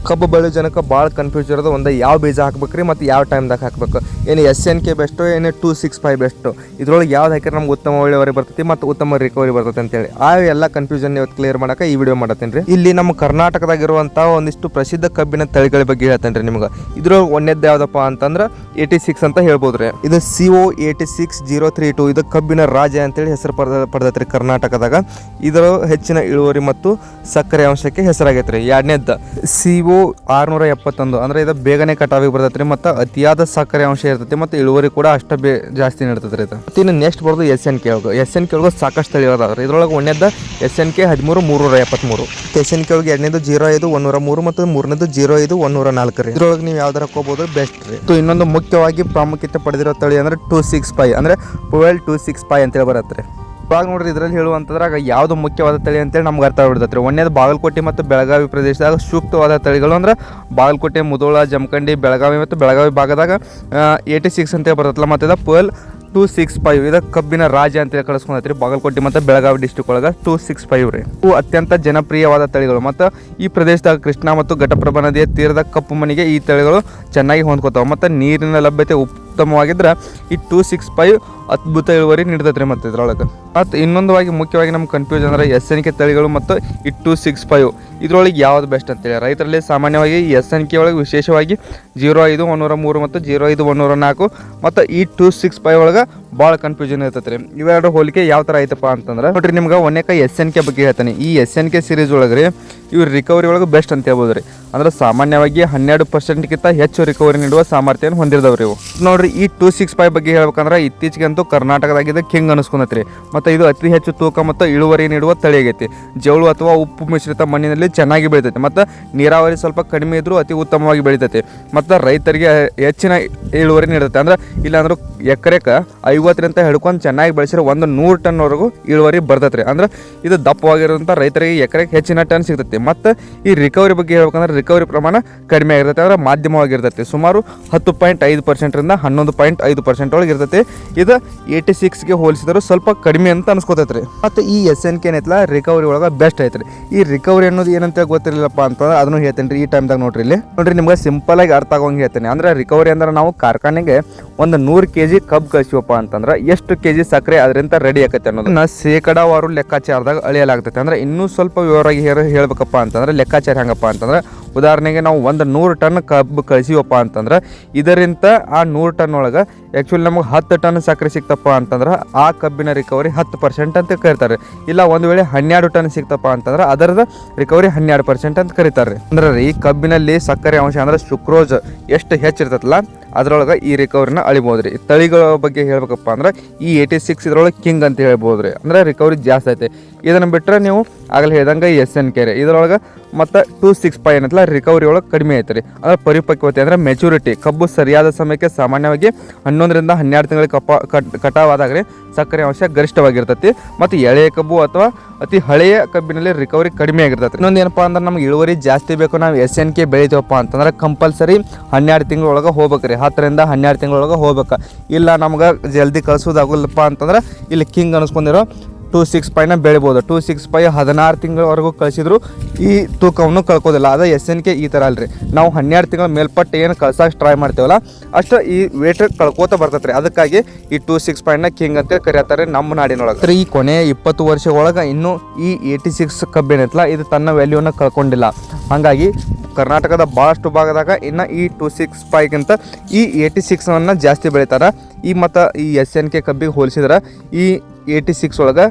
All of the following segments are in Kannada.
ಕಬ್ಬು ಬೆಳೆ ಜನಕ್ಕೆ ಭಾಳ ಕನ್ಫ್ಯೂಸ್ ಇರೋದು ಒಂದು ಯಾವ ಬೀಜ ಹಾಕ್ಬೇಕ್ರಿ ಮತ್ತು ಯಾವ ಟೈಮ್ದಾಗ ಹಾಕಬೇಕು, ಏನು SNK ಬೆಸ್ಟು ಏನು 265 ಬೆಸ್ಟು, ಇದ್ರೊಳಗೆ ಯಾವ್ದು ಹಾಕಿದ್ರೆ ನಮ್ಗೆ ಉತ್ತಮ ಇಳುವರಿ ಬರ್ತೈತಿ ಮತ್ತು ಉತ್ತಮ ರಿಕವರಿ ಬರ್ತೈತೆ ಅಂತೇಳಿ ಆ ಎಲ್ಲ ಕನ್ಫ್ಯೂಷನ್ ಇವತ್ತು ಕ್ಲಿಯರ್ ಮಾಡೋಕೆ ಈ ವಿಡಿಯೋ ಮಾಡತ್ತೀನಿ ರೀ. ಇಲ್ಲಿ ನಮ್ಮ ಕರ್ನಾಟಕದಾಗಿರುವಂಥ ಒಂದಿಷ್ಟು ಪ್ರಸಿದ್ಧ ಕಬ್ಬಿನ ತಳಿಗಳ ಬಗ್ಗೆ ಹೇಳ್ತೇನೆ ರೀ ನಿಮ್ಗೆ. ಇದ್ರೊಳಗೆ ಒಂದೇದ್ದು ಯಾವುದಪ್ಪ ಅಂತಂದ್ರೆ 86 ಅಂತ ಹೇಳ್ಬೋದು ರೀ. ಇದು CO 86032 ಇದು ಕಬ್ಬಿನ ರಾಜ ಅಂತೇಳಿ ಹೆಸರು ಪಡೆದೈತೆ ರೀ ಕರ್ನಾಟಕದಾಗ. ಇದರ ಹೆಚ್ಚಿನ ಇಳುವರಿ ಮತ್ತು ಸಕ್ಕರೆ ಅಂಶಕ್ಕೆ ಹೆಸರಾಗೈತೆ ರೀ. ಎರಡನೇದ್ದು CO 671 ಅಂದ್ರೆ ಇದು ಬೇಗನೆ ಕಟಾವಿಗೆ ಬರ್ತೈತೆ ರೀ ಮತ್ತು ಅತಿಯಾದ ಸಕ್ಕರೆ ಅಂಶ ಇರ್ತೈತಿ ಮತ್ತು ಇಳುವರಿ ಕೂಡ ಅಷ್ಟ ಜಾಸ್ತಿ ನೀಡ್ತದೆ ರೀ ಇದು. ಮತ್ತು ಇನ್ನು ನೆಕ್ಸ್ಟ್ ಬರೋದು SNK ಒಳಗೆ. SNK ಒಳಗೆ ಸಾಕಷ್ಟು ತಳಿ ಅದಾವ್ರಿ. ಇದ್ರೊಳಗೆ ಒಂದೇದ್ದು SNK 13373, SNK ಒಳಗೆ ಎರಡನೇದು 05103 ಮತ್ತು ಮೂರನೇದು 05104 ರೀ. ಇದ್ರೊಳಗೆ ನೀವು ಯಾವ್ದಾರ ಹಾಕೋಬಹುದು ಬೆಸ್ಟ್ ರೀ. ಇನ್ನೊಂದು ಮುಖ್ಯವಾಗಿ ಪ್ರಾಮುಖ್ಯತೆ ಪಡೆದಿರೋ ತಳಿ ಅಂದ್ರೆ 265 ಅಂದ್ರೆ ಪುವೆಲ್ 265 ಅಂತೇಳಿ ಬರುತ್ತೆ ರೀ. ಇವಾಗ ನೋಡ್ರಿ ಇದ್ರಲ್ಲಿ ಹೇಳುವಂತಂದ್ರಾಗ ಯಾವ್ದು ಮುಖ್ಯವಾದ ತಳಿ ಅಂತೇಳಿ ನಮ್ಗೆ ಅರ್ಥ ಆಗ್ಬಿಡ್ತೈತೆ ರೀ. ಒಂದೇದು ಬಾಗಲಕೋಟೆ ಮತ್ತು ಬೆಳಗಾವಿ ಪ್ರದೇಶದಾಗ ಸೂಕ್ತವಾದ ತಳಿಗಳು ಅಂದ್ರೆ ಬಾಗಲಕೋಟೆ, ಮುಧೋಳ, ಜಮಖಂಡಿ, ಬೆಳಗಾವಿ ಮತ್ತು ಬೆಳಗಾವಿ ಭಾಗದಾಗ 86 ಅಂತೇಳಿ ಬರ್ತೈತಲ್ಲ. ಮತ್ತು ಇದು ಪುವೆಲ್ 265 ಇದು ಕಬ್ಬಿನ ರಾಜ ಅಂತೇಳಿ ಕಳಿಸ್ಕೊಂಡೈತ್ರಿ ಬಾಗಲಕೋಟೆ ಮತ್ತು ಬೆಳಗಾವಿ ಡಿಸ್ಟ್ರಿಕ್ಟ್ ಒಳಗೆ 265 ರೀ. ಇವು ಅತ್ಯಂತ ಜನಪ್ರಿಯವಾದ ತಳಿಗಳು ಮತ್ತು ಈ ಪ್ರದೇಶದಾಗ ಕೃಷ್ಣಾ ಮತ್ತು ಘಟಪ್ರಭಾ ನದಿಯ ತೀರದ ಕಪ್ಪು ಮಣ್ಣಿಗೆ ಈ ತಳಿಗಳು ಚೆನ್ನಾಗಿ ಹೊಂದ್ಕೋತಾವೆ ಮತ್ತು ನೀರಿನ ಲಭ್ಯತೆ ಉತ್ತಮವಾಗಿದ್ರೆ ಈ 265 ಅದ್ಭುತ ಇಳುವರಿ ನೀಡ್ತೈತೆ ರೀ. ಮತ್ತು ಇದ್ರೊಳಗೆ ಮತ್ತು ಇನ್ನೊಂದಾಗಿ ಮುಖ್ಯವಾಗಿ ನಮ್ಗೆ ಕನ್ಫ್ಯೂಸ್ ಅಂದ್ರೆ SNK ತಳಿಗಳು ಮತ್ತು ಈ 265 ಇದ್ರೊಳಗೆ ಯಾವ್ದು ಬೆಸ್ಟ್ ಅಂತೇಳಿ. ರೈತರಲ್ಲಿ ಸಾಮಾನ್ಯವಾಗಿ ಈ SNK ಒಳಗೆ ವಿಶೇಷವಾಗಿ 05103 ಮತ್ತು 05104 ಮತ್ತು ಈ 265 ಒಳಗೆ ಭಾಳ ಕನ್ಫ್ಯೂಷನ್ ಇರ್ತೈತೆ ರೀ. ಇವೆರಡು ಹೋಲಿಕೆ ಯಾವ ಥರ ಐತಪ್ಪ ಅಂತಂದ್ರೆ ನೋಡ್ರಿ ನಿಮ್ಗೆ ಒಂದೇಕ SNK ಬಗ್ಗೆ ಹೇಳ್ತಾನೆ. ಈ SNK ಸೀರೀಸ್ ಒಳಗೆ ರೀ ಇವು ರಿಕವರಿ ಒಳಗೆ ಬೆಸ್ಟ್ ಅಂತ ಹೇಳ್ಬೋದು ರೀ. ಅಂದ್ರೆ ಸಾಮಾನ್ಯವಾಗಿ 12%ಗಿಂತ ಹೆಚ್ಚು ರಿಕವರಿ ನೀಡುವ ಸಾಮರ್ಥ್ಯವನ್ನು ಹೊಂದಿರ್ದವ್ರಿ ಇವು. ನೋಡ್ರಿ ಈ 265 ಬಗ್ಗೆ ಹೇಳ್ಬೇಕಂದ್ರೆ ಇತ್ತೀಚೆಗಂತೂ ಕರ್ನಾಟಕದಾಗಿದೆ ಕಿಂಗ್ ಅನಿಸ್ಕೊಂಡೈತ್ರಿ. ಮತ್ತು ಇದು ಅತಿ ಹೆಚ್ಚು ತೂಕ ಮತ್ತು ಇಳುವರಿ ನೀಡುವ ತಳಿ ಆಗೈತಿ. ಜವಳು ಅಥವಾ ಉಪ್ಪು ಮಿಶ್ರಿತ ಮಣ್ಣಿನಲ್ಲಿ ಚೆನ್ನಾಗಿ ಬೆಳಿತೈತೆ ಮತ್ತು ನೀರಾವರಿ ಸ್ವಲ್ಪ ಕಡಿಮೆ ಇದ್ರೂ ಅತಿ ಉತ್ತಮವಾಗಿ ಬೆಳಿತೈತೆ ಮತ್ತು ರೈತರಿಗೆ ಹೆಚ್ಚಿನ ಇಳುವರಿ ನೀಡುತ್ತೆ. ಅಂದ್ರೆ ಇಲ್ಲಾಂದ್ರೂ ಎಕರೆಕ್ಕೆ 50ರಿಂದ ಹಿಡ್ಕೊಂಡು ಚೆನ್ನಾಗಿ ಬೆಳೆಸಿರೋ 100 ಟನ್ವರೆಗೂ ಇಳುವರಿ ಬರ್ತೈತೆ ರೀ. ಅಂದ್ರೆ ಇದು ದಪ್ಪವಾಗಿರೋಂಥ ರೈತರಿಗೆ ಎಕರೆಗೆ ಹೆಚ್ಚಿನ ಟನ್ ಸಿಗ್ತೈತಿ. ಮತ್ತು ಈ ರಿಕವರಿ ಬಗ್ಗೆ ಹೇಳ್ಬೇಕಂದ್ರೆ ರಿಕವರಿ ಪ್ರಮಾಣ ಕಡಿಮೆ ಆಗಿರ್ತೈತೆ, ಅಂದ್ರೆ ಮಾಧ್ಯಮವಾಗಿರ್ತೈತಿ. ಸುಮಾರು 10.5%ರಿಂದ 11.5% ಒಳಗೆ ಇರ್ತೈತಿ. ಇದು 86ಗೆ ಹೋಲಿಸಿದ್ರು ಸ್ವಲ್ಪ ಕಡಿಮೆ ಅಂತ ಅನ್ಸ್ಕೊತೈತೆ ರೀ. ಮತ್ತು ಈ SNK ಏನೈತಲ್ಲ ರಿಕವರಿ ಒಳಗೆ ಬೆಸ್ಟ್ ಐತ್ರಿ. ಈ ರಿಕವರಿ ಅನ್ನೋದು ಏನಂತ ಗೊತ್ತಿರಲಿಲ್ಲಪ್ಪ ಅಂತಂದ್ರೆ ಅದನ್ನು ಹೇಳ್ತೇನೆ ರೀ ಈ ಟೈಮ್ದಾಗ. ನೋಡ್ರಿ ಇಲ್ಲಿ ನೋಡ್ರಿ ನಿಮ್ಗೆ ಸಿಂಪಲ್ ಆಗಿ ಅರ್ಥ ಆಗೋಂಗೆ ಹೇಳ್ತೇನೆ. ಅಂದ್ರೆ ರಿಕವರಿ ಅಂದ್ರೆ ನಾವು ಕಾರ್ಖಾನೆಗೆ ಒಂದು 100 kg ಕಬ್ಬು ಕಳಿಸಿವಪ್ಪ ಅಂತಂದ್ರೆ ಎಷ್ಟು kg ಸಕ್ಕರೆ ಅದರಿಂದ ರೆಡಿ ಆಕೈತೆ ಅನ್ನೋದನ್ನ ಶೇಕಡಾವಾರು ಲೆಕ್ಕಾಚಾರದಾಗ ಅಳಿಯಲಾಗ್ತೈತೆ. ಅಂದ್ರೆ ಇನ್ನೂ ಸ್ವಲ್ಪ ವಿವರವಾಗಿ ಹೇಳ್ಬೇಕಪ್ಪ ಅಂತಂದ್ರೆ ಲೆಕ್ಕಾಚಾರ ಹೆಂಗಪ್ಪ ಅಂತಂದ್ರೆ ಉದಾಹರಣೆಗೆ ನಾವು 100 ಟನ್ ಕಬ್ಬು ಕಳಿಸಿವಪ್ಪ ಅಂತಂದ್ರೆ ಇದರಿಂದ ಆ 100 ಟನ್ ಒಳಗೆ ಆ್ಯಕ್ಚುಲಿ ನಮಗೆ 10 ಟನ್ ಸಕ್ಕರೆ ಸಿಕ್ತಪ್ಪ ಅಂತಂದ್ರೆ ಆ ಕಬ್ಬಿನ ರಿಕವರಿ 10% ಅಂತ ಕರೀತಾರೆ. ಇಲ್ಲ ಒಂದು ವೇಳೆ 12 ಟನ್ ಸಿಕ್ತಪ್ಪ ಅಂತಂದ್ರೆ ಅದರದ ರಿಕವರಿ 12% ಅಂತ ಕರೀತಾರೆ. ಅಂದ್ರೆ ಈ ಕಬ್ಬಿನಲ್ಲಿ ಸಕ್ಕರೆ ಅಂಶ ಅಂದ್ರೆ ಸುಕ್ರೋಸ್ ಎಷ್ಟು ಹೆಚ್ಚಿರ್ತೈತಲ್ಲ ಅದ್ರೊಳಗೆ ಈ ರಿಕವರಿನ ಅಳಿಬೋದು ರೀ. ತಳಿಗಳ ಬಗ್ಗೆ ಹೇಳ್ಬೇಕಪ್ಪ ಅಂದ್ರೆ ಈ 86 ಇದ್ರೊಳಗೆ ಕಿಂಗ್ ಅಂತ ಹೇಳ್ಬೋದು ರೀ. ಅಂದ್ರೆ ರಿಕವರಿ ಜಾಸ್ತಿ ಐತೆ. ಇದನ್ನು ಬಿಟ್ಟರೆ ನೀವು ಆಗಲೇ ಹೇಳ್ದಂಗೆ SNK ರೀ ಇದ್ರೊಳಗೆ ಮತ್ತು 265 ಏನಂತಲ್ಲ ರಿಕವರಿ ಒಳಗೆ ಕಡಿಮೆ ಐತೆ ರೀ. ಅಂದ್ರೆ ಪರಿಪಕ್ವತೆ ಅಂದರೆ ಮೆಚುರಿಟಿ ಕಬ್ಬು ಸರಿಯಾದ ಸಮಯಕ್ಕೆ ಸಾಮಾನ್ಯವಾಗಿ 11ರಿಂದ 12 ತಿಂಗಳಿಗೆ ಕಟಾವಾದಾಗ ರೀ ಸಕ್ಕರೆ ಅಂಶ ಗರಿಷ್ಠವಾಗಿರ್ತೈತಿ. ಮತ್ತು ಎಳೆಯ ಕಬ್ಬು ಅಥವಾ ಅತಿ ಹಳೆಯ ಕಬ್ಬಿನಲ್ಲಿ ರಿಕವರಿ ಕಡಿಮೆ ಆಗಿರ್ತೈತಿ. ಇನ್ನೊಂದು ಏನಪ್ಪ ಅಂದ್ರೆ ನಮ್ಗೆ ಇಳುವರಿ ಜಾಸ್ತಿ ಬೇಕು, ನಾವು SNK ಬೆಳಿತೀವಪ್ಪ ಅಂತಂದ್ರೆ ಕಂಪಲ್ಸರಿ 12 ತಿಂಗಳೊಳಗೆ ಹೋಗ್ಬೇಕು ರೀ. 10ರಿಂದ 12 ತಿಂಗಳೊಳಗೆ ಹೋಗ್ಬೇಕು. ಇಲ್ಲ ನಮ್ಗೆ ಜಲ್ದಿ ಕಳಿಸೋದಾಗಲ್ಲಪ್ಪ ಅಂತಂದ್ರೆ ಇಲ್ಲಿ ಕಿಂಗ್ ಅನಿಸ್ಕೊಂಡಿರೋ 265ನ ಬೆಳಿಬೋದು. 265 16 ತಿಂಗಳವರೆಗೂ ಕಳಿಸಿದ್ರು ಈ ತೂಕವನ್ನು ಕಳ್ಕೋದಿಲ್ಲ. ಅದು SNK ಈ ಥರ ಅಲ್ರಿ. ನಾವು 12 ತಿಂಗಳ ಮೇಲ್ಪಟ್ಟು ಏನು ಕಳ್ಸೋಕೆ ಟ್ರೈ ಮಾಡ್ತೀವಲ್ಲ ಅಷ್ಟು ಈ ವೇಟ್ ಕಳ್ಕೋತ ಬರ್ತೈತೆ ರೀ. ಅದಕ್ಕಾಗಿ ಈ 265ನ ಕಿಂಗ್ ಅಂತ ಕರೆಯತ್ತಾರೆ ನಮ್ಮ ನಾಡಿನೊಳಗೆ. ಈ ಕೊನೆ 20 ವರ್ಷ ಒಳಗೆ ಇನ್ನೂ ಈ 86 ಕಬ್ಬೇನೈತಲ್ಲ ಇದು ತನ್ನ ವ್ಯಾಲ್ಯೂನ ಕಳ್ಕೊಂಡಿಲ್ಲ. ಹಾಗಾಗಿ ಕರ್ನಾಟಕದ ಭಾಳಷ್ಟು ಭಾಗದಾಗ ಇನ್ನು ಈ 265ಗಿಂತ ಈ 86ಅನ್ನು ಜಾಸ್ತಿ ಬೆಳಿತಾರೆ. ಈ ಮತ್ತು ಈ SNK ಕಬ್ಬಿಗೆ ಹೋಲಿಸಿದ್ರೆ ಈ 86 ಒಳಗೆ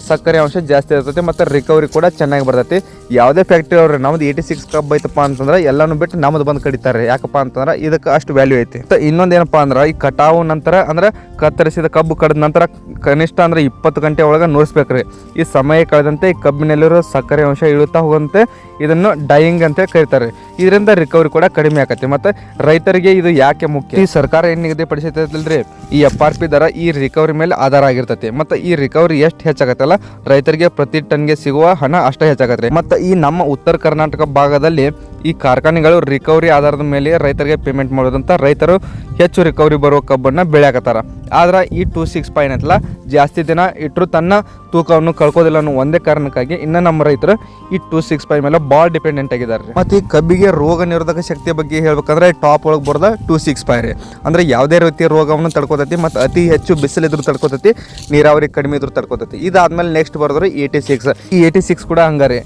ಸಕ್ಕರೆ ಅಂಶ ಜಾಸ್ತಿ ಇರ್ತೈತಿ ಮತ್ತು ರಿಕವರಿ ಕೂಡ ಚೆನ್ನಾಗಿ ಬರ್ತೈತಿ. ಯಾವುದೇ ಫ್ಯಾಕ್ಟ್ರಿ ಅವ್ರಿ ನಮ್ದು 86 ಕಬ್ಬು ಐತಪ್ಪ ಅಂತಂದ್ರೆ ಎಲ್ಲನೂ ಬಿಟ್ಟು ನಮ್ದು ಬಂದು ಕಡಿತಾರೆ. ಯಾಕಪ್ಪ ಅಂತಂದ್ರೆ ಇದಕ್ಕೆ ಅಷ್ಟು ವ್ಯಾಲ್ಯೂ ಐತಿ. ಇನ್ನೊಂದು ಏನಪ್ಪ ಅಂದ್ರೆ ಈ ಕಟಾವು ನಂತರ ಅಂದ್ರೆ ಕತ್ತರಿಸಿದ ಕಬ್ಬು ಕಡಿದ ನಂತರ ಕನಿಷ್ಠ ಅಂದ್ರೆ 20 ಗಂಟೆ ಒಳಗೆ ನುರಿಸ್ಬೇಕ್ರಿ. ಈ ಸಮಯ ಕಳೆದಂತೆ ಈ ಕಬ್ಬಿನಲ್ಲಿರೋ ಸಕ್ಕರೆ ಅಂಶ ಇಳುತ್ತಾ ಹೋಗಂತೆ ಇದನ್ನು ಡೈಯಿಂಗ್ ಅಂತ ಕರೀತಾರೆ. ಇದರಿಂದ ರಿಕವರಿ ಕೂಡ ಕಡಿಮೆ ಆಕತಿ. ಮತ್ತು ರೈತರಿಗೆ ಇದು ಯಾಕೆ ಮುಖ್ಯ, ಈ ಸರ್ಕಾರ ಏನು ನಿಗದಿಪಡಿಸೈತಲ್ರಿ ಈ FRP ದರ ಈ ರಿಕವರಿ ಮೇಲೆ ಆಧಾರ ಆಗಿರ್ತೈತಿ. ಮತ್ತು ಈ ರಿಕವರಿ ಎಷ್ಟು ಹೆಚ್ಚಾಗತ್ತಲ್ಲ ರೈತರಿಗೆ ಪ್ರತಿ ಟನ್ಗೆ ಸಿಗುವ ಹಣ ಅಷ್ಟೇ ಹೆಚ್ಚಾಗತ್ತೆ. ಮತ್ತು ಈ ನಮ್ಮ ಉತ್ತರ ಕರ್ನಾಟಕ ಭಾಗದಲ್ಲಿ ಈ ಕಾರ್ಖಾನೆಗಳು ರಿಕವರಿ ಆಧಾರದ ಮೇಲೆ ರೈತರಿಗೆ ಪೇಮೆಂಟ್ ಮಾಡೋದಂತ ರೈತರು ಹೆಚ್ಚು ರಿಕವರಿ ಬರುವ ಕಬ್ಬನ್ನು ಬೆಳೆಯಾಕತ್ತಾರ. ಆದ್ರೆ ಈ 265 ಅಂತಲ್ಲ ಜಾಸ್ತಿ ದಿನ ಇಟ್ಟರು ತನ್ನ ತೂಕವನ್ನು ಕಳ್ಕೋದಿಲ್ಲ ಅನ್ನೋ ಒಂದೇ ಕಾರಣಕ್ಕಾಗಿ ಇನ್ನು ನಮ್ಮ ರೈತರು ಈ 265 ಮೇಲೆ ಭಾಳ ಡಿಪೆಂಡೆಂಟ್ ಆಗಿದ್ದಾರೆ ರೀ. ಮತ್ತು ಈ ಕಬ್ಬಿಗೆ ರೋಗ ನಿರೋಧಕ ಶಕ್ತಿಯ ಬಗ್ಗೆ ಹೇಳ್ಬೇಕಂದ್ರೆ ಟಾಪ್ ಒಳಗೆ ಬರೋದ 265 ರೀ. ಅಂದರೆ ಯಾವುದೇ ರೀತಿಯ ರೋಗವನ್ನು ತಡ್ಕೋತೈತಿ ಮತ್ತು ಅತಿ ಹೆಚ್ಚು ಬಿಸಿಲಿದ್ರು ತಡ್ಕೋತೈತಿ, ನೀರಾವರಿ ಕಡಿಮೆ ಇದ್ರು ತಡ್ಕೋತೈತಿ. ಇದಾದ್ಮೇಲೆ ನೆಕ್ಸ್ಟ್ ಬರೋದ್ರೆ 86. ಈ 86 ಕೂಡ ಹಂಗಾರೆ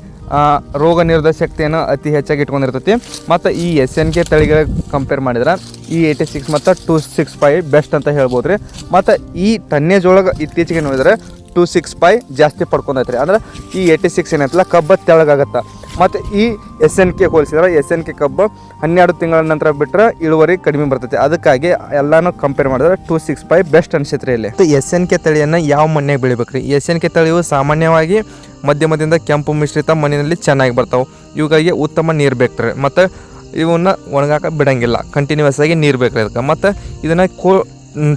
ರೋಗ ನಿರೋಧಕ ಶಕ್ತಿಯನ್ನು ಅತಿ ಹೆಚ್ಚಾಗಿ ಇಟ್ಕೊಂಡಿರ್ತೈತಿ. ಮತ್ತು ಈ SNK ತಳಿಗಳಿಗೆ ಕಂಪೇರ್ ಮಾಡಿದ್ರೆ ಈ 86 ಮತ್ತು 265 ಬೆಸ್ಟ್ ಅಂತ ಹೇಳ್ಬೋದು ರೀ. ಮತ್ತು ಈ ಟನ್ನೇಜ್ ಒಳಗೆ ಇತ್ತೀಚೆಗೆ ನೋಡಿದ್ರೆ 265 ಜಾಸ್ತಿ ಪಡ್ಕೊಂಡೈತೆ ರೀ. ಅಂದ್ರೆ ಈ 86 ಏನೈತಲ್ಲ ಕಬ್ಬು ತೆಳಗಾಗತ್ತೆ. ಮತ್ತು ಈ SNK ಹೋಲಿಸಿದ್ರೆ SNK ಕಬ್ಬು 12 ತಿಂಗಳ ನಂತರ ಬಿಟ್ಟರೆ ಇಳುವರಿ ಕಡಿಮೆ ಬರ್ತೈತಿ. ಅದಕ್ಕಾಗಿ ಎಲ್ಲನೂ ಕಂಪೇರ್ ಮಾಡಿದ್ರೆ 265 ಬೆಸ್ಟ್ ಅನಿಸುತ್ತೆ ರೀ ಇಲ್ಲಿ. ಮತ್ತು SNK ತಳಿಯನ್ನು ಯಾವ ಮಣ್ಣಿಗೆ ಬೆಳಿಬೇಕು ರೀ? SNK ತಳಿಯು ಸಾಮಾನ್ಯವಾಗಿ ಮಧ್ಯಮದಿಂದ ಕೆಂಪು ಮಿಶ್ರಿತ ಮಣ್ಣಿನಲ್ಲಿ ಚೆನ್ನಾಗಿ ಬರ್ತಾವೆ. ಇವುಗಳಿಗೆ ಉತ್ತಮ ನೀರು ಬೇಕು ರೀ. ಮತ್ತು ಇವನ್ನ ಒಣಗಾಕ ಬಿಡಂಗಿಲ್ಲ, ಕಂಟಿನ್ಯೂಸ್ ಆಗಿ ನೀರು ಬೇಕು ರೀ ಅದಕ್ಕೆ. ಮತ್ತು ಇದನ್ನು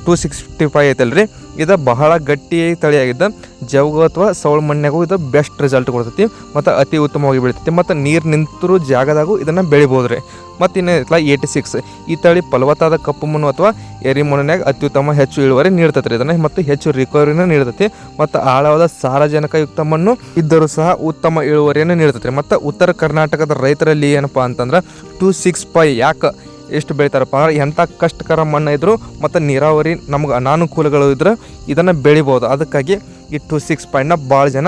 265 ಐತಲ್ಲ ರೀ, ಇದು ಬಹಳ ಗಟ್ಟಿ ತಳಿಯಾಗಿದ್ದ ಜೌಗು ಅಥವಾ ಸೌಳು ಮಣ್ಣಿನಾಗೂ ಇದು ಬೆಸ್ಟ್ ರಿಸಲ್ಟ್ ಕೊಡ್ತೈತಿ ಮತ್ತು ಅತಿ ಉತ್ತಮವಾಗಿ ಬೆಳಿತೈತಿ. ಮತ್ತು ನೀರು ನಿಂತರೂ ಜಾಗದಾಗೂ ಇದನ್ನು ಬೆಳಿಬೋದು ರೀ. ಮತ್ತು ಇನ್ನು 86 ಈ ತಳಿ ಫಲವತ್ತಾದ ಕಪ್ಪು ಮಣ್ಣು ಅಥವಾ ಎರಿ ಮಣ್ಣಿನಾಗ ಅತ್ಯುತ್ತಮ ಹೆಚ್ಚು ಇಳುವರಿ ನೀಡ್ತೈತೆ ರೀ. ಇದನ್ನು ಮತ್ತು ಹೆಚ್ಚು ರಿಕವರಿನ ನೀಡ್ತೈತಿ. ಮತ್ತು ಆಳವಾದ ಸಾರಜನಕಯುಕ್ತ ಮಣ್ಣು ಇದ್ದರೂ ಸಹ ಉತ್ತಮ ಇಳುವರಿಯನ್ನು ನೀಡ್ತೈತೆ ರೀ. ಮತ್ತು ಉತ್ತರ ಕರ್ನಾಟಕದ ರೈತರಲ್ಲಿ ಏನಪ್ಪ ಅಂತಂದ್ರೆ 265 ಯಾಕೆ ಎಷ್ಟು ಬೆಳಿತಾರಪ್ಪ ಅಂದ್ರೆ ಎಂಥ ಕಷ್ಟಕರ ಮಣ್ಣು ಇದ್ದರು ಮತ್ತು ನೀರಾವರಿ ನಮ್ಗೆ ಅನಾನುಕೂಲಗಳು ಇದ್ರೆ ಇದನ್ನು ಬೆಳಿಬೋದು. ಅದಕ್ಕಾಗಿ ಈ 265ನ ಭಾಳ ಜನ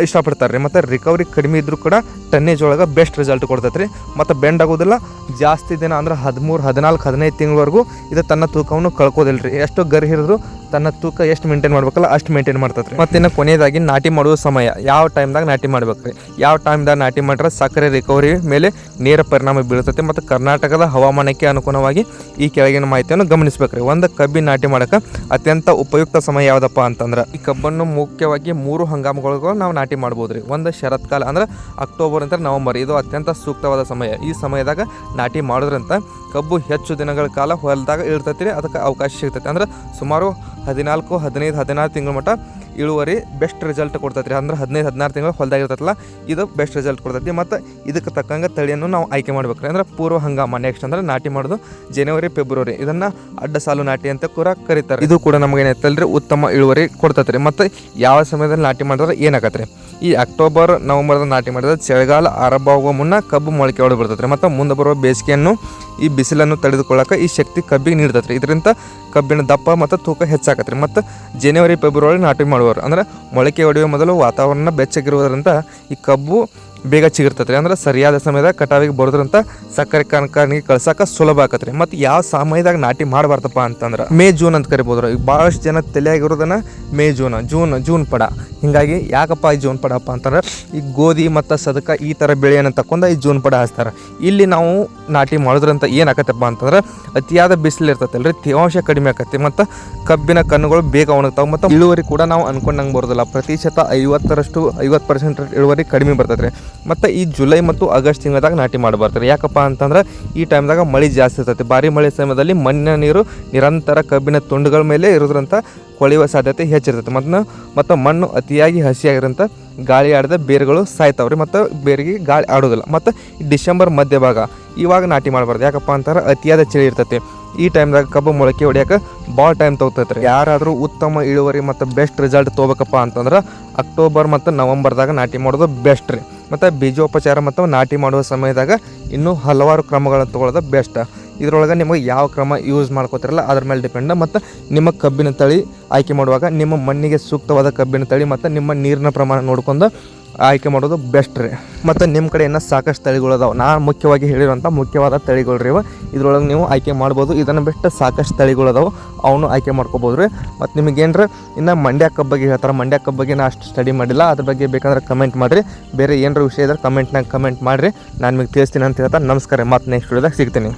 ಇಷ್ಟಪಡ್ತಾರೆ ರೀ. ಮತ್ತು ರಿಕವರಿ ಕಡಿಮೆ ಇದ್ದರೂ ಕೂಡ ಟನ್ನೇಜ್ ಒಳಗೆ ಬೆಸ್ಟ್ ರಿಸಲ್ಟ್ ಕೊಡ್ತೈತೆ ರೀ. ಮತ್ತು ಬೆಂಡ್ ಆಗೋದಿಲ್ಲ ಜಾಸ್ತಿ ದಿನ ಅಂದ್ರೆ 13, 14, 15 ತಿಂಗಳವರೆಗೂ ಇದು ತನ್ನ ತೂಕವನ್ನು ಕಳ್ಕೋದಿಲ್ಲ ರೀ. ಎಷ್ಟು ಗರಿ ಹಿಡಿದ್ರು ತನ್ನ ತೂಕ ಎಷ್ಟು ಮೇಂಟೈನ್ ಮಾಡ್ಬೇಕಲ್ಲ ಅಷ್ಟು ಮೇಂಟೈನ್ ಮಾಡ್ತೈತೆ ರೀ. ಮತ್ತು ಇನ್ನು ಕೊನೆಯದಾಗಿ ನಾಟಿ ಮಾಡುವ ಸಮಯ ಯಾವ ಟೈಮ್ದಾಗ ನಾಟಿ ಮಾಡ್ಬೇಕು ರೀ? ಯಾವ ಟೈಮ್ದಾಗ ನಾಟಿ ಮಾಡಿದ್ರೆ ಸಕ್ಕರೆ ರಿಕವರಿ ಮೇಲೆ ನೇರ ಪರಿಣಾಮ ಬೀಳ್ತೈತೆ. ಮತ್ತು ಕರ್ನಾಟಕದ ಹವಾಮಾನಕ್ಕೆ ಅನುಗುಣವಾಗಿ ಈ ಕೆಳಗಿನ ಮಾಹಿತಿಯನ್ನು ಗಮನಿಸ್ಬೇಕು ರೀ. ಒಂದು ಕಬ್ಬಿನ ನಾಟಿ ಮಾಡೋಕೆ ಅತ್ಯಂತ ಉಪಯುಕ್ತ ಸಮಯ ಯಾವುದಪ್ಪ ಅಂತಂದ್ರೆ ಈ ಕಬ್ಬನ್ನು ಮುಖ್ಯವಾಗಿ 3 ಹಂಗಾಮುಗಳಿಗೂ ನಾವು ನಾಟಿ ಮಾಡ್ಬೋದು ರೀ. ಒಂದು ಶರತ್ಕಾಲ ಅಂದ್ರೆ ಅಕ್ಟೋಬರ್ ಅಂತ ನವಂಬರ್, ಇದು ಅತ್ಯಂತ ಸೂಕ್ತವಾದ ಸಮಯ. ಈ ಸಮಯದಾಗ ನಾಟಿ ಮಾಡೋದ್ರಂತ ಕಬ್ಬು ಹೆಚ್ಚು ದಿನಗಳ ಕಾಲ ಹೊಲದಾಗ ಇರ್ತೈತಿ ರೀ. ಅದಕ್ಕೆ ಅವಕಾಶ ಸಿಗ್ತೈತಿ. ಅಂದ್ರೆ ಸುಮಾರು 14, 15, 16 ತಿಂಗಳ ಮಟ್ಟ ಇಳುವರಿ ಬೆಸ್ಟ್ ರಿಸಲ್ಟ್ ಕೊಡ್ತೈತಿ ರೀ. ಅಂದ್ರೆ 15, 16 ತಿಂಗಳು ಹೊಲದಾಗ ಇರ್ತೈತಲ್ಲ ಇದು ಬೆಸ್ಟ್ ರಿಸಲ್ಟ್ ಕೊಡ್ತೈತಿ. ಮತ್ತು ಇದಕ್ಕೆ ತಕ್ಕಂಗೆ ತಳಿಯನ್ನು ನಾವು ಆಯ್ಕೆ ಮಾಡ್ಬೇಕು ರೀ. ಅಂದ್ರೆ ಪೂರ್ವ ಹಂಗಾಮ ನೆಕ್ಸ್ಟ್ ಅಂದ್ರೆ ನಾಟಿ ಮಾಡೋದು ಜನವರಿ, ಫೆಬ್ರವರಿ, ಇದನ್ನು ಅಡ್ಡ ಸಾಲು ನಾಟಿ ಅಂತ ಕೂಡ ಕರೀತಾರೆ. ಇದು ಕೂಡ ನಮಗೆ ಏನೈತಲ್ರಿ ಉತ್ತಮ ಇಳುವರಿ ಕೊಡ್ತೈತಿ ರೀ. ಮತ್ತು ಯಾವ ಸಮಯದಲ್ಲಿ ನಾಟಿ ಮಾಡಿದ್ರೆ ಏನಾಗತ್ತೆ ರೀ? ಈ ಅಕ್ಟೋಬರ್, ನವಂಬರ್ದಾಗ ನಾಟಿ ಮಾಡಿದ್ರೆ ಚಳಿಗಾಲ ಆರಂಭ ಆಗುವ ಮುನ್ನ ಕಬ್ಬು ಮೊಳಕೆ ಹೊಡೆದು ಬಿಡ್ತೈತೆ ರೀ. ಮತ್ತು ಮುಂದೆ ಬರುವ ಬೇಸಿಗೆಯನ್ನು ಈ ಬಿಸಿಲನ್ನು ತಡೆದುಕೊಳ್ಳೋಕೆ ಈ ಶಕ್ತಿ ಕಬ್ಬಿಗೆ ನೀಡ್ತೈತೆ ರೀ. ಇದರಿಂದ ಕಬ್ಬಿನ ದಪ್ಪ ಮತ್ತು ತೂಕ ಹೆಚ್ಚಾಕತ್ತೆ ರೀ. ಮತ್ತು ಜನವರಿ, ಫೆಬ್ರವರಿ ನಾಟಿ ಮಾಡುವರು ಅಂದ್ರೆ ಮೊಳಕೆ ಹೊಡೆಯುವ ಮೊದಲು ವಾತಾವರಣ ಬೆಚ್ಚಗಿರುವುದರಿಂದ ಈ ಕಬ್ಬು ಬೇಗ ಚಿಗಿರ್ತೈತೆ ರೀ. ಅಂದ್ರೆ ಸರಿಯಾದ ಸಮಯದಾಗ ಕಟಾವಿಗೆ ಬರೋದ್ರಂತ ಸಕ್ಕರೆ ಕಾರ್ಖಾನೆಗೆ ಕಳ್ಸಕ್ಕೆ ಸುಲಭ ಆಕತ್ತೆ ರೀ. ಮತ್ತು ಯಾವ ಸಮಯದಾಗ ನಾಟಿ ಮಾಡಬಾರ್ದಪ್ಪ ಅಂತಂದ್ರೆ ಮೇ, ಜೂನ್ ಅಂತ ಕರಿಬೋದು ರೀ. ಈಗ ಭಾಳಷ್ಟು ಜನ ತಲೆಯಾಗಿರೋದನ್ನ ಮೇ, ಜೂನ್ ಪಡ. ಹೀಗಾಗಿ ಯಾಕಪ್ಪ ಈ ಜೂನ್ ಪಡಪ್ಪ ಅಂತಂದ್ರೆ ಈ ಗೋಧಿ ಮತ್ತು ಸದಕ ಈ ಥರ ಬೆಳೆಯನ್ನು ತಕೊಂಡು ಈ ಜೂನ್ ಪಡ ಹಾಸ್ತಾರೆ. ಇಲ್ಲಿ ನಾವು ನಾಟಿ ಮಾಡೋದ್ರಂತ ಏನಾಕತ್ತಪ್ಪ ಅಂತಂದ್ರೆ ಅತಿಯಾದ ಬಿಸಿಲು ಇರ್ತೈತಲ್ಲ ರೀ, ತೇವಾಂಶ ಕಡಿಮೆ ಆಕತಿ ಮತ್ತು ಕಬ್ಬಿನ ಕಣ್ಣುಗಳು ಬೇಗ ಒಣಗ್ತಾವೆ. ಮತ್ತು ಇಳುವರಿ ಕೂಡ ನಾವು ಅನ್ಕೊಂಡಂಗೆ ಬರೋದಿಲ್ಲ. ಪ್ರತಿಶತ 50% ಇಳುವರಿ ಕಡಿಮೆ ಬರ್ತೈತೆ ರೀ. ಮತ್ತು ಈ ಜುಲೈ ಮತ್ತು ಆಗಸ್ಟ್ ತಿಂಗಳದಾಗ ನಾಟಿ ಮಾಡಬಾರ್ದು. ಯಾಕಪ್ಪ ಅಂತಂದ್ರೆ ಈ ಟೈಮ್ದಾಗ ಮಳೆ ಜಾಸ್ತಿ ಇರ್ತೈತೆ. ಭಾರಿ ಮಳೆ ಸಮಯದಲ್ಲಿ ಮಣ್ಣಿನ ನೀರು ನಿರಂತರ ಕಬ್ಬಿನ ತುಂಡುಗಳ ಮೇಲೆ ಇರೋದ್ರಂತ ಕೊಳೆಯುವ ಸಾಧ್ಯತೆ ಹೆಚ್ಚಿರ್ತೈತೆ. ಮತ್ತು ಮಣ್ಣು ಅತಿಯಾಗಿ ಹಸಿಯಾಗಿರೋಂಥ ಗಾಳಿ ಆಡದ ಬೇರುಗಳು ಸಾಯ್ತಾವ್ರಿ. ಮತ್ತು ಬೇರಿಗೆ ಗಾಳಿ ಆಡೋದಿಲ್ಲ. ಮತ್ತು ಡಿಸೆಂಬರ್ ಮಧ್ಯಭಾಗ ಇವಾಗ ನಾಟಿ ಮಾಡಬಾರ್ದು. ಯಾಕಪ್ಪ ಅಂತಂದ್ರೆ ಅತಿಯಾದ ಚಳಿ ಇರ್ತೈತೆ. ಈ ಟೈಮ್ದಾಗ ಕಬ್ಬು ಮೊಳಕೆ ಹೊಡಿಯೋಕೆ ಭಾಳ ಟೈಮ್ ತೊಗೊತೈತೆ ರೀ. ಯಾರಾದರೂ ಉತ್ತಮ ಇಳುವರಿ ಮತ್ತು ಬೆಸ್ಟ್ ರಿಸಲ್ಟ್ ತೊಗೋಬೇಕಪ್ಪ ಅಂತಂದ್ರೆ ಅಕ್ಟೋಬರ್ ಮತ್ತು ನವಂಬರ್ದಾಗ ನಾಟಿ ಮಾಡೋದು ಬೆಸ್ಟ್ ರೀ. ಮತ್ತು ಬೀಜೋಪಚಾರ ಮತ್ತು ನಾಟಿ ಮಾಡುವ ಸಮಯದಾಗ ಇನ್ನೂ ಹಲವಾರು ಕ್ರಮಗಳನ್ನು ತೊಗೊಳ್ಳೋದು ಬೆಸ್ಟ್. ಇದರೊಳಗೆ ನಿಮಗೆ ಯಾವ ಕ್ರಮ ಯೂಸ್ ಮಾಡ್ಕೋತಿರಲ್ಲ ಅದ್ರ ಮೇಲೆ ಡಿಪೆಂಡ್. ಮತ್ತು ನಿಮ್ಮ ಕಬ್ಬಿನ ತಳಿ ಆಯ್ಕೆ ಮಾಡುವಾಗ ನಿಮ್ಮ ಮಣ್ಣಿಗೆ ಸೂಕ್ತವಾದ ಕಬ್ಬಿನ ತಳಿ ಮತ್ತು ನಿಮ್ಮ ನೀರಿನ ಪ್ರಮಾಣ ನೋಡ್ಕೊಂಡು ಆಯ್ಕೆ ಮಾಡೋದು ಬೆಸ್ಟ್ ರೀ. ಮತ್ತು ನಿಮ್ಮ ಕಡೆ ಇನ್ನೂ ಸಾಕಷ್ಟು ತಳಿಗಳು ಅದಾವೆ. ನಾನು ಮುಖ್ಯವಾಗಿ ಹೇಳಿರೋಂಥ ಮುಖ್ಯವಾದ ತಳಿಗಳು ರೀ. ಇದ್ರೊಳಗೆ ನೀವು ಆಯ್ಕೆ ಮಾಡ್ಬೋದು. ಇದನ್ನು ಬಿಟ್ಟು ಸಾಕಷ್ಟು ತಳಿಗಳು ಅದಾವೆ, ಅವನು ಆಯ್ಕೆ ಮಾಡ್ಕೋಬೋದು ರೀ. ಮತ್ತು ನಿಮಗೇನ್ರ ಇನ್ನು ಮಂಡ್ಯ ಕಬ್ಬು ಬಗ್ಗೆ ಹೇಳ್ತಾರೆ. ಮಂಡ್ಯ ಕಬ್ಬು ಬಗ್ಗೆ ನಾನು ಅಷ್ಟು ಸ್ಟಡಿ ಮಾಡಿಲ್ಲ. ಅದ್ರ ಬಗ್ಗೆ ಬೇಕಂದ್ರೆ ಕಮೆಂಟ್ ಮಾಡಿರಿ. ಬೇರೆ ಏನರ ವಿಷಯ ಇದ್ರೆ ಕಮೆಂಟ್ನಾಗ ಕಮೆಂಟ್ ಮಾಡಿರಿ, ನಾನು ನಿಮಗೆ ತಿಳಿಸ್ತೀನಿ ಅಂತ ಹೇಳ್ತಾ ನಮಸ್ಕಾರ. ಮತ್ತು ನೆಕ್ಸ್ಟ್ ವಿಡಿಯೋದಾಗ ಸಿಗ್ತೀನಿ.